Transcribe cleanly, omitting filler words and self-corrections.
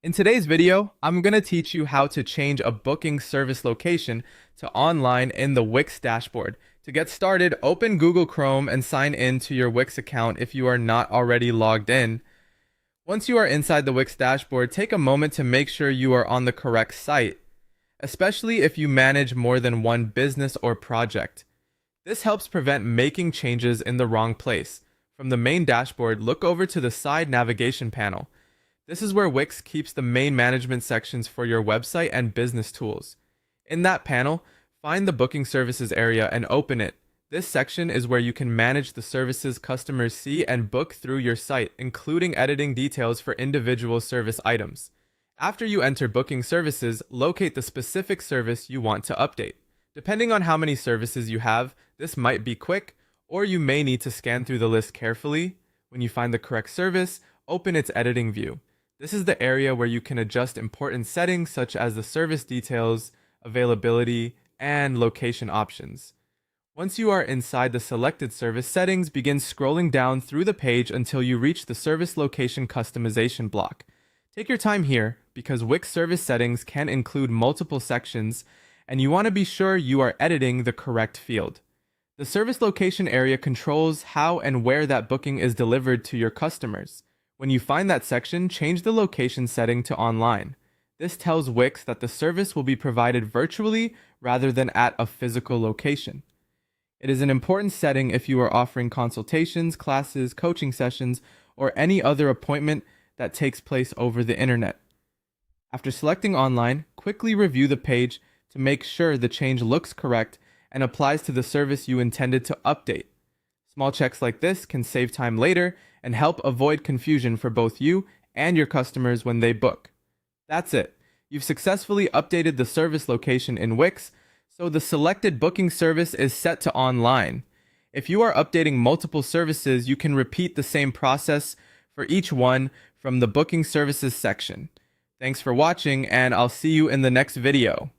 In today's video, I'm going to teach you how to change a booking service location to online in the Wix dashboard. To get started, open Google Chrome and sign in to your Wix account if you are not already logged in. Once you are inside the Wix dashboard, take a moment to make sure you are on the correct site, especially if you manage more than one business or project. This helps prevent making changes in the wrong place. From the main dashboard, look over to the side navigation panel. This is where Wix keeps the main management sections for your website and business tools. In that panel, find the Booking Services area and open it. This section is where you can manage the services customers see and book through your site, including editing details for individual service items. After you enter Booking Services, locate the specific service you want to update. Depending on how many services you have, this might be quick, or you may need to scan through the list carefully. When you find the correct service, open its editing view. This is the area where you can adjust important settings such as the service details, availability, and location options. Once you are inside the selected service settings, begin scrolling down through the page until you reach the service location customization block. Take your time here because Wix service settings can include multiple sections, and you want to be sure you are editing the correct field. The service location area controls how and where that booking is delivered to your customers. When you find that section, change the location setting to online. This tells Wix that the service will be provided virtually rather than at a physical location. It is an important setting if you are offering consultations, classes, coaching sessions, or any other appointment that takes place over the internet. After selecting online, quickly review the page to make sure the change looks correct and applies to the service you intended to update. Small checks like this can save time later and help avoid confusion for both you and your customers when they book. That's it. You've successfully updated the service location in Wix, so the selected booking service is set to online. If you are updating multiple services, you can repeat the same process for each one from the booking services section. Thanks for watching, and I'll see you in the next video.